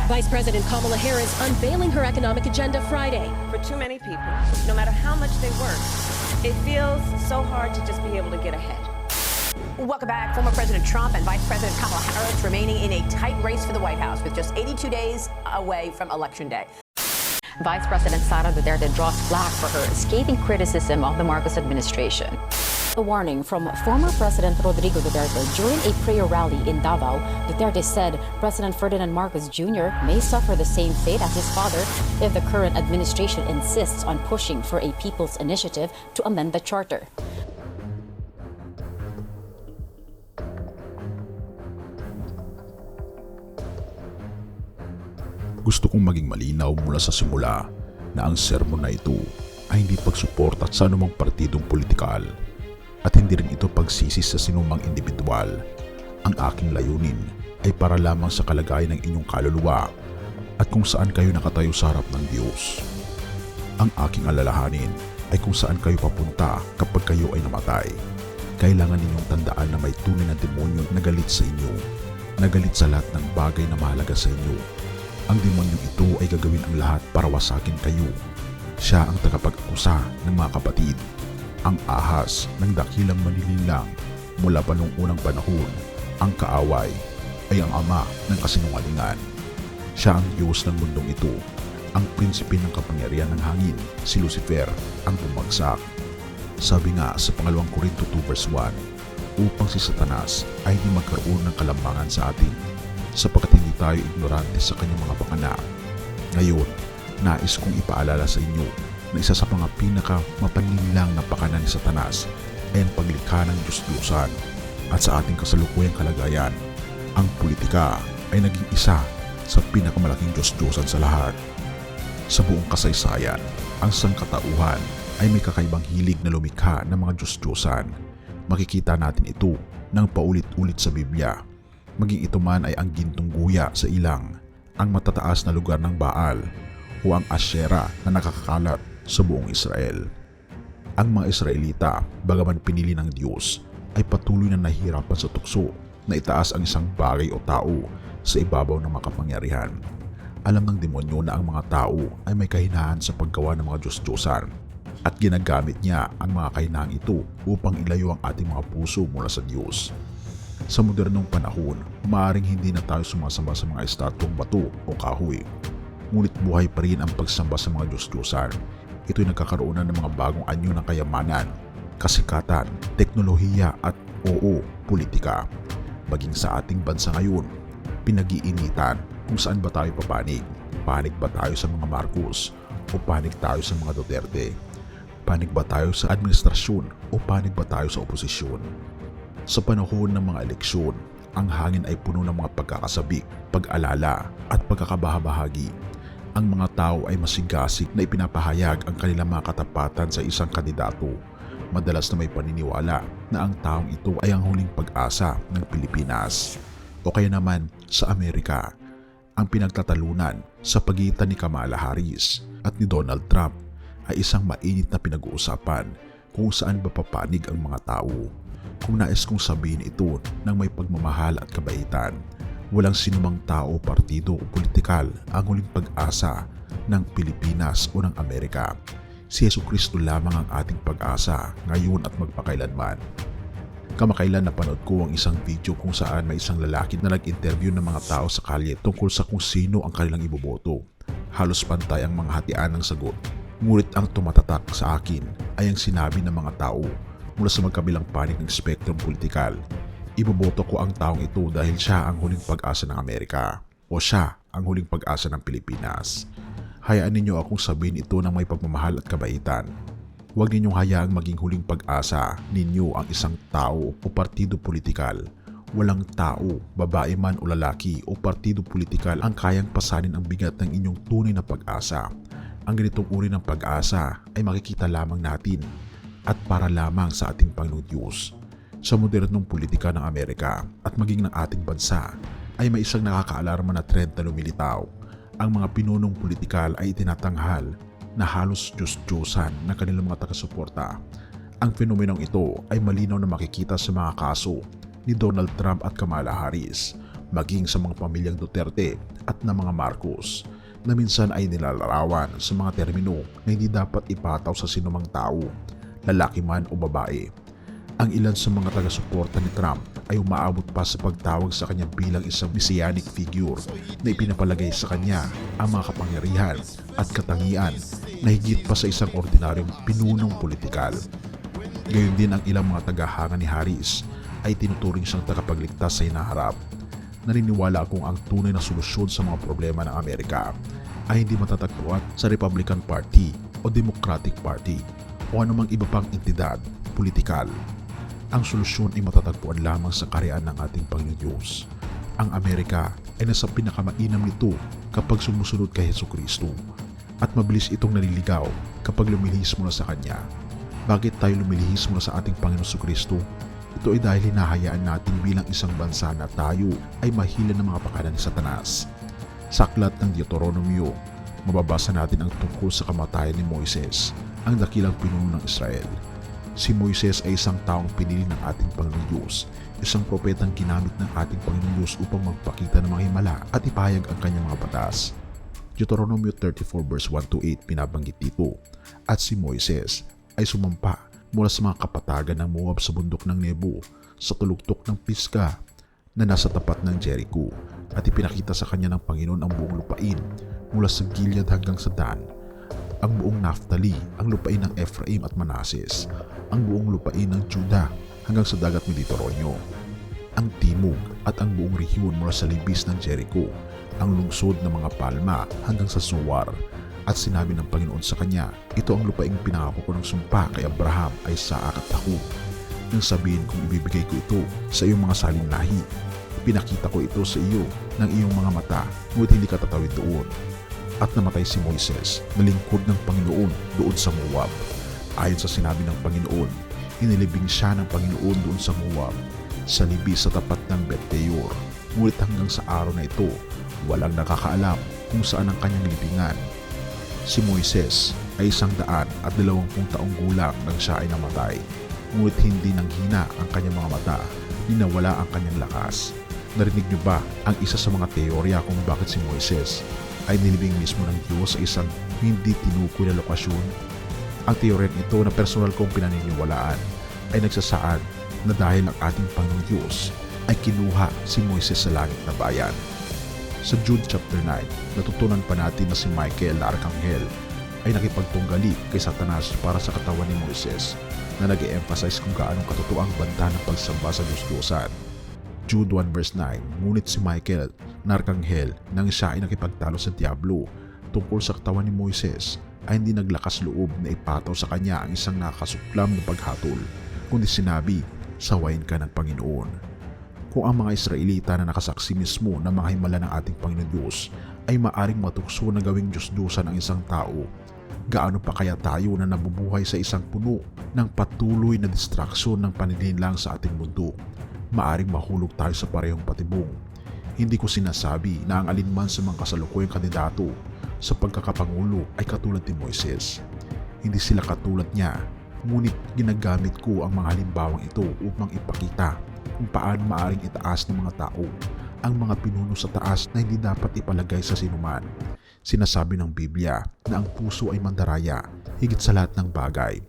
Vice President Kamala Harris unveiling her economic agenda Friday. For too many people, no matter how much they work, it feels so hard to just be able to get ahead. Welcome back. Former President Trump and Vice President Kamala Harris remaining in a tight race for the White House with just 82 days away from Election Day. Vice President Sara Duterte draws flack for her scathing criticism of the Marcos administration. A warning from former President Rodrigo Duterte during a prayer rally in Davao. Duterte said President Ferdinand Marcos Jr. may suffer the same fate as his father if the current administration insists on pushing for a people's initiative to amend the charter. Gusto kong maging malinaw mula sa simula na ang sermon na ito ay hindi pagsuporta sa anumang partidong politikal at hindi rin ito pagsisi sa sinumang individual. Ang aking layunin ay para lamang sa kalagayan ng inyong kaluluwa at kung saan kayo nakatayo sa harap ng Diyos. Ang aking alalahanin ay kung saan kayo papunta kapag kayo ay namatay. Kailangan ninyong tandaan na may tunay na demonyo na galit sa inyo, na galit sa lahat ng bagay na mahalaga sa inyo. Ang demonyong ito ay gagawin ang lahat para wasakin kayo. Siya ang tagapag-akusa ng mga kapatid. Ang ahas ng dakilang manililang mula pa noong unang panahon. Ang kaaway ay ang ama ng kasinungalingan. Siya ang Diyos ng mundong ito. Ang prinsipe ng kapangyarihan ng hangin, si Lucifer, ang bumagsak. Sabi nga sa pangalawang Korinto 2 verse 1, upang si Satanas ay hindi magkaroon ng kalambangan sa atin, sapagkat hindi tayo ignorante sa kanyang mga panganak. Ngayon, nais kong ipaalala sa inyo na isa sa mga pinaka-mapanlinlang na pakana ni Satanas ay ang paglikha ng Diyos-Diyosan. At sa ating kasalukuyang kalagayan, ang politika ay naging isa sa pinakamalaking Diyos-Diyosan sa lahat. Sa buong kasaysayan, ang sangkatauhan ay may kakaibang hilig na lumikha ng mga Diyos-Diyosan. Makikita natin ito ng paulit-ulit sa Biblia. Maging ito man ay ang gintong guya sa ilang, ang matataas na lugar ng Baal, o ang Asyera na nakakakalat sa buong Israel. Ang mga Israelita, bagaman pinili ng Diyos, ay patuloy na nahihirapan sa tukso na itaas ang isang bagay o tao sa ibabaw ng makapangyarihan. Alam ng demonyo na ang mga tao ay may kahinaan sa paggawa ng mga Diyos-Diyosan at ginagamit niya ang mga kahinaan ito upang ilayo ang ating mga puso mula sa Diyos. Sa modernong panahon, maaaring hindi na tayo sumasamba sa mga estatwang bato o kahoy. Ngunit buhay pa rin ang pagsamba sa mga Diyos-Diyosan. Ito'y nagkakaroon ng mga bagong anyo ng kayamanan, kasikatan, teknolohiya at politika. Maging sa ating bansa ngayon, pinag-iinitan kung saan ba tayo papanig. Panig ba tayo sa mga Marcos o panig tayo sa mga Duterte? Panig ba tayo sa administrasyon o panig ba tayo sa oposisyon? Sa panahon ng mga eleksyon, ang hangin ay puno ng mga pagkakasabik, pag-alala at pagkakabahabahagi. Ang mga tao ay masigasig na ipinapahayag ang kanilang mga katapatan sa isang kandidato. Madalas na may paniniwala na ang taong ito ay ang huling pag-asa ng Pilipinas. O kaya naman sa Amerika, ang pinagtatalunan sa pagitan ni Kamala Harris at ni Donald Trump ay isang mainit na pinag-uusapan kung saan ba papanig ang mga tao. Kung nais kong sabihin ito ng may pagmamahal at kabaitan, walang sinumang tao, partido o politikal ang huling pag-asa ng Pilipinas o ng Amerika. Si Jesucristo lamang ang ating pag-asa ngayon at magpakailanman. Kamakailan napanood ko ang isang video kung saan may isang lalaki na nag-interview ng mga tao sa kalye tungkol sa kung sino ang kanilang iboboto. Halos pantay ang mga hatian ng sagot. Ngunit ang tumatatak sa akin ay ang sinabi ng mga tao mula sa magkabilang panig ng spektrum politikal. Iboboto ko ang taong ito dahil siya ang huling pag-asa ng Amerika o siya ang huling pag-asa ng Pilipinas. Hayaan ninyo akong sabihin ito ng may pagmamahal at kabaitan. Huwag ninyong hayaang maging huling pag-asa ninyo ang isang tao o partido politikal. Walang tao, babae man o lalaki o partido politikal ang kayang pasanin ang bigat ng inyong tunay na pag-asa. Ang ganitong uri ng pag-asa ay makikita lamang natin at para lamang sa ating Panginoong Diyos. Sa modernong politika ng Amerika at maging ng ating bansa ay may isang nakakaalarma na trend na lumilitaw. Ang mga pinunong politikal ay itinatanghal na halos Diyos-Diyosan ng kanilang mga taga-suporta. Ang fenomenong ito ay malinaw na makikita sa mga kaso ni Donald Trump at Kamala Harris. maging sa mga pamilyang Duterte at ng mga Marcos, na minsan ay nilalarawan sa mga termino na hindi dapat ipataw sa sinumang tao, lalaki man o babae. Ang ilan sa mga taga-suporta ni Trump ay umaabot pa sa pagtawag sa kanya bilang isang messianic figure na ipinapalagay sa kanya ang mga kapangyarihan at katangian na higit pa sa isang ordinaryong pinunong politikal. Gayon din ang ilang mga tagahanga ni Harris ay tinuturing siyang tagapagligtas sa hinaharap. Naniniwala akong ang tunay na solusyon sa mga problema ng Amerika ay hindi matatagpuan sa Republican Party o Democratic Party o anumang iba pang entidad politikal. Ang solusyon ay matatagpuan lamang sa kaharian ng ating Panginoon Diyos. Ang Amerika ay nasa pinakamainam nito kapag sumusunod kay Hesukristo at mabilis itong naliligaw kapag lumilihis mula sa Kanya. Bakit tayo lumilihis mula sa ating Panginoon Hesukristo? Ito ay dahil hinahayaan natin bilang isang bansa na tayo ay mahila ng mga pakanan ni Satanas. Sa aklat ng Deuteronomio, mababasa natin ang tungkol sa kamatayan ni Moises, ang dakilang pinuno ng Israel. Si Moises ay isang taong pinili ng ating Panginoon Diyos, isang propetang ginamit ng ating Panginoon Diyos upang magpakita ng mga himala at ipahayag ang kanyang mga batas. Deuteronomio 34 verse 1-8 pinabanggit dito, at si Moises ay sumampa mula sa mga kapatagan ng Moab sa bundok ng Nebo sa tulugtok ng Pisga na nasa tapat ng Jericho, at ipinakita sa kanya ng Panginoon ang buong lupain mula sa Gilead hanggang sa Dan, ang buong Naphtali, ang lupain ng Ephraim at Manases, ang buong lupain ng Judah hanggang sa dagat Mediteraneo, ang timog at ang buong rehiyon mula sa libis ng Jericho, ang lungsod ng mga palma hanggang sa Zoar. At sinabi ng Panginoon sa kanya, ito ang lupaing pinangako ko ng sumpa kay Abraham, Isaac at Jacob, nang sabihin kong ibibigay ko ito sa iyong mga salinlahi. Pinakita ko ito sa iyo ng iyong mga mata, ngunit hindi ka tatawid doon. At namatay si Moises na lingkod ng Panginoon doon sa Moab. Ayon sa sinabi ng Panginoon, inilibing siya ng Panginoon doon sa Moab, sa libis sa tapat ng Bet-peor. Ngunit hanggang sa araw na ito, walang nakakaalam kung saan ang kanyang libingan. Si Moises ay 120 taong gulang nang siya ay namatay, ngunit hindi nanghina ang kanyang mga mata, ni nawala ang kanyang lakas. Narinig niyo ba ang isa sa mga teorya kung bakit si Moises ay nilibing mismo ng Diyos sa isang hindi tinukoy na lokasyon? Ang teoryang ito na personal kong pinaniniwalaan ay nagsasaad na dahil ang ating Panginoong Diyos ay kinuha si Moises sa langit na bayan. Sa Jude chapter 9, natutunan pa natin na si Michael na Arkanghel ay nakipagtunggali kay Satanas para sa katawan ni Moises, na nag-e-emphasize kung gaano katotoang banta ng pagsamba sa Diyos-Diyosan. Jude 1 verse 9, ngunit si Michael na Arkanghel nang siya ay nakipagtalo sa Diablo tungkol sa katawan ni Moises ay hindi naglakas loob na ipataw sa kanya ang isang nakasuklam na paghatol, kundi sinabi, sawayin ka ng Panginoon. Kung ang mga Israelita na nakasaksi mismo ng mga himala ng ating Panginoon Diyos ay maaring matukso na gawing Diyos-Diyosan ang isang tao, gaano pa kaya tayo na nabubuhay sa isang puno ng patuloy na distraksyon ng panininlang sa ating mundo? Maaring mahulog tayo sa parehong patibong. Hindi ko sinasabi na ang alinman sa mga kasalukuyang kandidato sa pagkakapangulo ay katulad ni Moises. Hindi sila katulad niya, ngunit ginagamit ko ang mga halimbawang ito upang ipakita kung paano maaring itaas ng mga tao ang mga pinuno sa taas na hindi dapat ipalagay sa sinuman. Sinasabi ng Biblia na ang puso ay mandaraya higit sa lahat ng bagay.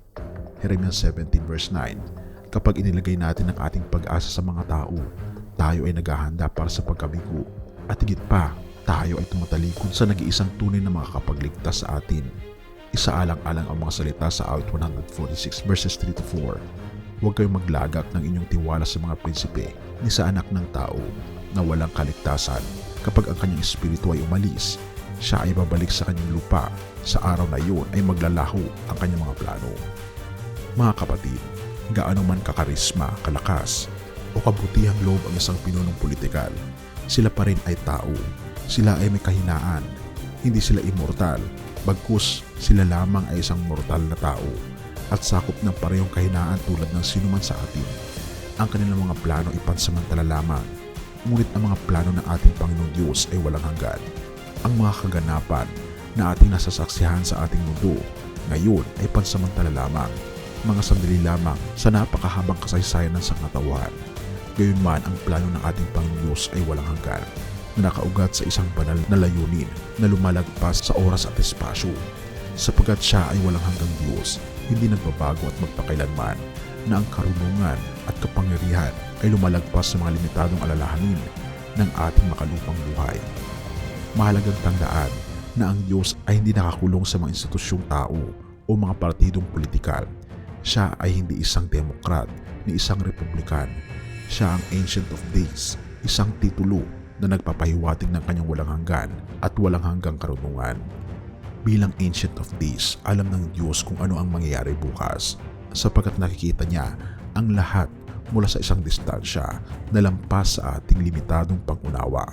Jeremiah 17 verse 9, kapag inilagay natin ang ating pag-asa sa mga tao, tayo ay naghahanda para sa pagkabigo. At higit pa, tayo ay tumatalikod sa nag-iisang tunay na makakapagligtas sa atin. Isaalang-alang ang mga salita sa awit 146 verses 3-4. Huwag kayong maglagak ng inyong tiwala sa mga prinsipe ni sa anak ng tao na walang kaligtasan. Kapag ang kanyang espiritu ay umalis, siya ay babalik sa kanyang lupa. Sa araw na iyon ay maglalaho ang kanyang mga plano. Mga kapatid, gaano man kakarisma, kalakas, o kabutihang loob ang isang pinunong politikal, sila pa rin ay tao. Sila ay may kahinaan. Hindi sila immortal, bagkus sila lamang ay isang mortal na tao at sakop ng parehong kahinaan tulad ng sinuman sa atin. Ang kanilang mga plano ay pansamantala lamang, ngunit ang mga plano ng ating Panginoong Diyos ay walang hanggan. Ang mga kaganapan na ating nasasaksihan sa ating mundo ngayon ay pansamantala lamang, mga sandali lamang sa napakahabang kasaysayan ng sangatawan. Gayunman, ang plano ng ating Panginoong Diyos ay walang hanggan, na nakaugat sa isang banal na layunin na lumalagpas sa oras at espasyo. Sapagkat siya ay walang hanggang Diyos, hindi nagbabago at magpakailanman, na ang karunungan at kapangyarihan ay lumalagpas sa mga limitadong alalahanin ng ating makalupang buhay. Mahalagang tandaan na ang Diyos ay hindi nakakulong sa mga institusyong tao o mga partidong politikal. Siya ay hindi isang demokrat ni isang republikan. Siya ang Ancient of Days, isang titulo na nagpapahiwatig ng kanyang walang hanggan at walang hanggang karunungan. Bilang Ancient of Days, alam ng Diyos kung ano ang mangyayari bukas, sapagkat nakikita niya ang lahat mula sa isang distansya na lampas sa ating limitadong pangunawa.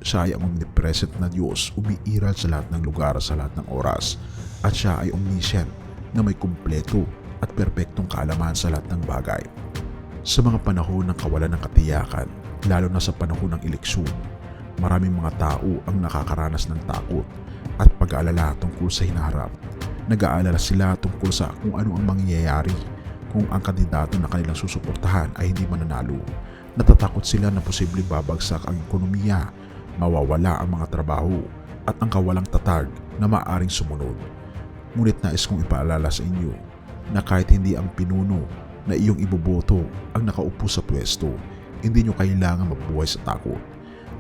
Siya ay ang omnipresent na Diyos, umiiral sa lahat ng lugar sa lahat ng oras, at siya ay omniscient na may kumpleto at perpektong kaalaman sa lahat ng bagay. Sa mga panahon ng kawalan ng katiyakan, lalo na sa panahon ng eleksyon, maraming mga tao ang nakakaranas ng takot at pag-aalala tungkol sa hinaharap. Nag-aalala sila tungkol sa kung ano ang mangyayari kung ang kandidato na kanilang susuportahan ay hindi mananalo. Natatakot sila na posibleng babagsak ang ekonomiya, mawawala ang mga trabaho, at ang kawalang tatag na maaaring sumunod. Ngunit nais kong ipaalala sa inyo na kahit hindi ang pinuno na iyong iboboto ang nakaupo sa pwesto, hindi nyo kailangan mabuhay sa takot.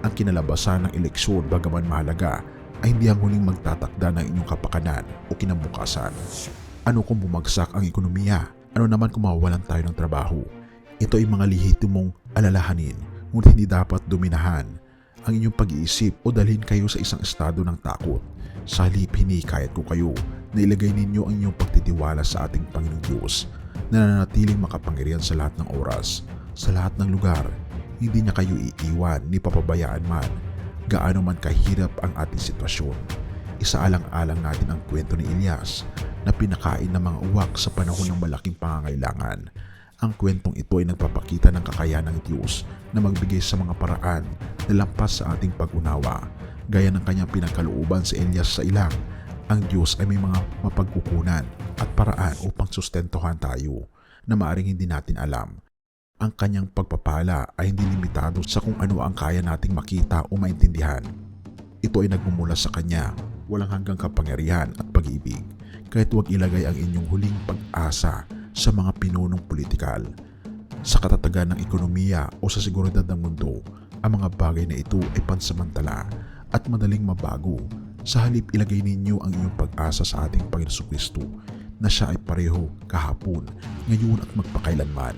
Ang kinalabasan ng eleksyon, bagaman mahalaga, ay hindi ang huling magtatakda ng inyong kapakanan o kinabukasan. Ano kung bumagsak ang ekonomiya? Ano naman kung mawawalan tayo ng trabaho? Ito ay mga lehitimong alalahanin, ngunit hindi dapat dominahan ang inyong pag-iisip o dalhin kayo sa isang estado ng takot. Sa halip, hinikayat ko kayo na ilagay ninyo ang inyong pagtitiwala sa ating Panginoong Diyos na nananatiling makapangyarihan sa lahat ng oras, sa lahat ng lugar. Hindi niya kayo iiwan ni papabayaan man, gaano man kahirap ang ating sitwasyon. Isaalang-alang natin ang kwento ni Elias na pinakain ng mga uwak sa panahon ng malaking pangangailangan. Ang kwentong ito ay nagpapakita ng kakayahan ng Diyos na magbigay sa mga paraan na lampas sa ating pag-unawa. Gaya ng kanyang pinagkalooban sa Elias sa ilang, ang Diyos ay may mga mapagkukunan at paraan upang sustentuhan tayo na maaaring hindi natin alam. Ang kanyang pagpapala ay hindi limitado sa kung ano ang kaya nating makita o maintindihan. Ito ay nagmumula sa kanya, walang hanggang kapangyarihan at pag-ibig. Kahit huwag ilagay ang inyong huling pag-asa sa mga pinunong politikal, sa katatagan ng ekonomiya o sa seguridad ng mundo. Ang mga bagay na ito ay pansamantala at madaling mabago. Sa halip, ilagay ninyo ang inyong pag-asa sa ating Panginoon Kristo na siya ay pareho kahapon, ngayon at magpakailanman.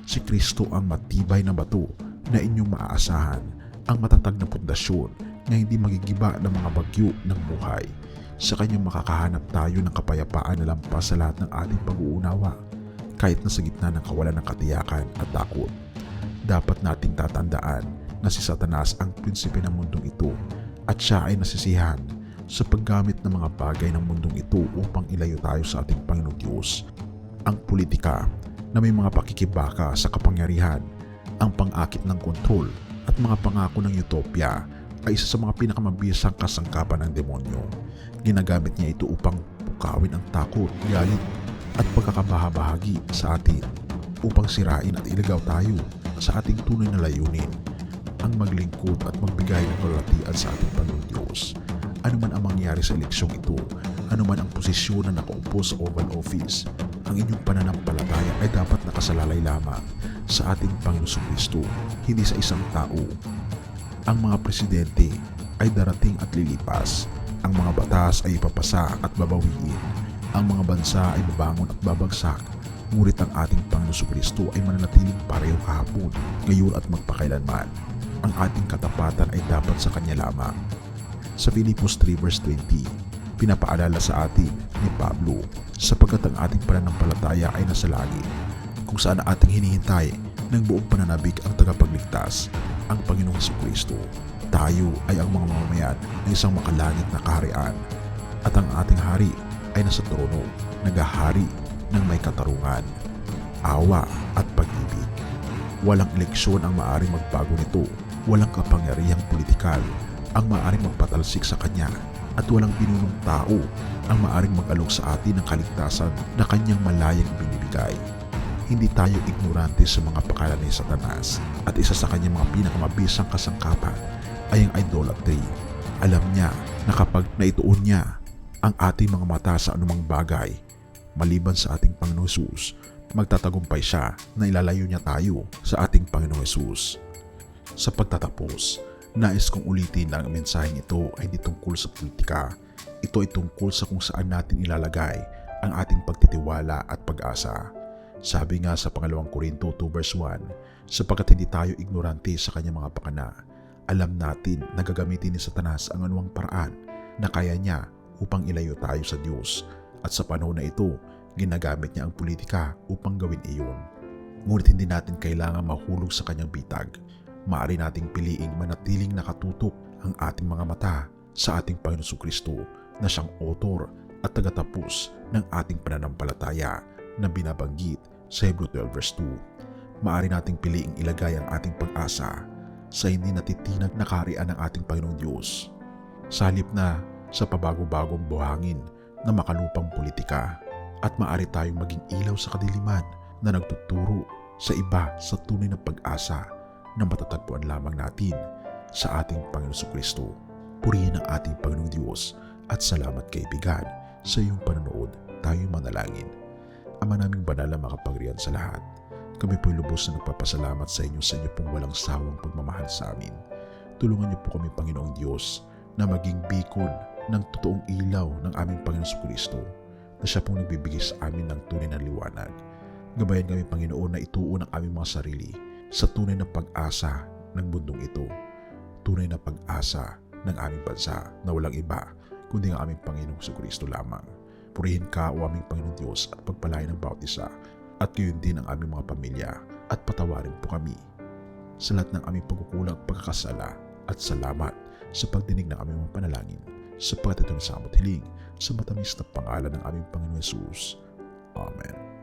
Si Kristo ang matibay na bato na inyong maaasahan, ang matatag na pundasyon na hindi magigiba ng mga bagyo ng buhay. Sa kanyang makakahanap tayo ng kapayapaan na lampas sa lahat ng ating pag-uunawa, kahit na sa gitna ng kawalan ng katiyakan at takot. Dapat nating tatandaan na si Satanas ang prinsipe ng mundong ito at siya ay nasisihan sa paggamit ng mga bagay ng mundong ito upang ilayo tayo sa ating Panginoong Diyos. Ang politika na may mga pakikibaka sa kapangyarihan, ang pang-akit ng kontrol at mga pangako ng utopia ay isa sa mga pinakamabisang kasangkapan ng demonyo. Ginagamit niya ito upang pukawin ang takot, galit at pagkakabahabahagi sa atin upang sirain at ilagaw tayo sa ating tunay na layunin, ang maglingkod at magbigay ng kalulatian sa ating Panginoong Diyos. Ano man ang mangyari sa eleksyong ito, ano man ang posisyon na nakaupo sa Oval Office, ang inyong pananampalataya ay dapat nakasalalay lamang sa ating Panginoong Kristo, hindi sa isang tao. Ang mga presidente ay darating at lilipas. Ang mga batas ay ipapasa at babawiin. Ang mga bansa ay babangon at babagsak. Ngunit ang ating Panginoong Kristo ay mananatiling pareho kahapon, ngayon at magpakailanman. Ang ating katapatan ay dapat sa Kanya lamang. Sa Filipos 3 verse 20, pinapaalala sa atin ni Pablo, sapagkat ang ating pananampalataya ay nasa langit, kung saan ating hinihintay ng buong pananabik ang tagapagligtas, ang Panginoong Kristo. Tayo ay ang mga mamamayan ng isang makalangit na kaharian, at ang ating hari ay nasa trono, naghahari ng may katarungan, awa at pag-ibig. Walang eleksyon ang maaaring magbago nito, walang kapangyarihang politikal ang maaaring magpatalsik sa Kanya, at walang pinunong tao ang maaaring mag-alok sa atin ng kaligtasan na Kanyang malayang binibigay. Hindi tayo ignorante sa mga pakala ni Satanas at isa sa kanyang mga pinakamabisang kasangkapan ay ang idolatry. Alam niya na kapag naituon niya ang ating mga mata sa anumang bagay, maliban sa ating Panginoong Hesus, magtatagumpay siya na ilalayo niya tayo sa ating Panginoong Hesus. Sa pagtatapos, nais kong ulitin na ang mensaheng ito ay hindi tungkol sa politika. Ito ay tungkol sa kung saan natin ilalagay ang ating pagtitiwala at pag-asa. Sabi nga sa 2 Korinto 2 verse 1, sapagkat hindi tayo ignorante sa kanyang mga pakana, alam natin na gagamitin ni Satanas ang anumang paraan na kaya niya upang ilayo tayo sa Diyos, at sa panahon na ito, ginagamit niya ang politika upang gawin iyon. Ngunit hindi natin kailangan mahulog sa kanyang bitag. Maaari nating piliing manatiling nakatutok ang ating mga mata sa ating Panginoon Jesucristo na siyang author at tagatapos ng ating pananampalataya na binabanggit sa Hebrew 12 verse 2. Maaari nating piliing ilagay ang ating pag-asa sa hindi natitinag na kaharian ng ating Panginoong Diyos, sa halip na sa pabago-bagong buhangin na makalupang politika, at maaari tayong maging ilaw sa kadiliman na nagtuturo sa iba sa tunay na pag-asa na matatagpuan lamang natin sa ating Panginoong Jesucristo. Purihin ang ating Panginoong Diyos at salamat kaibigan sa iyong panonood. Tayo manalangin. Ama naming banal na makapangyarihan sa lahat, kami po'y lubos na nagpapasalamat sa inyo pong walang sawang pagmamahal sa amin. Tulungan niyo po kami, Panginoong Diyos, na maging beacon ng totoong ilaw ng aming Panginoong Jesucristo, na siya pong nagbibigay sa amin ng tunay na liwanag. Gabayan kami, Panginoon, na ituon ang aming mga sarili sa tunay na pag-asa ng mundong ito, tunay na pag-asa ng aming bansa na walang iba kundi ang aming Panginoong Jesucristo lamang. Purihin ka, o aming Panginoong Diyos, at pagpalain ng bawat isa, at gayon din ang aming mga pamilya, at patawarin po kami sa lahat ng aming pagkukulang at pagkakasala, at salamat sa pagdinig ng aming mga panalangin, sapagkat ito ang samot hiling sa matamis na pangalan ng aming Panginoong Hesus. Amen.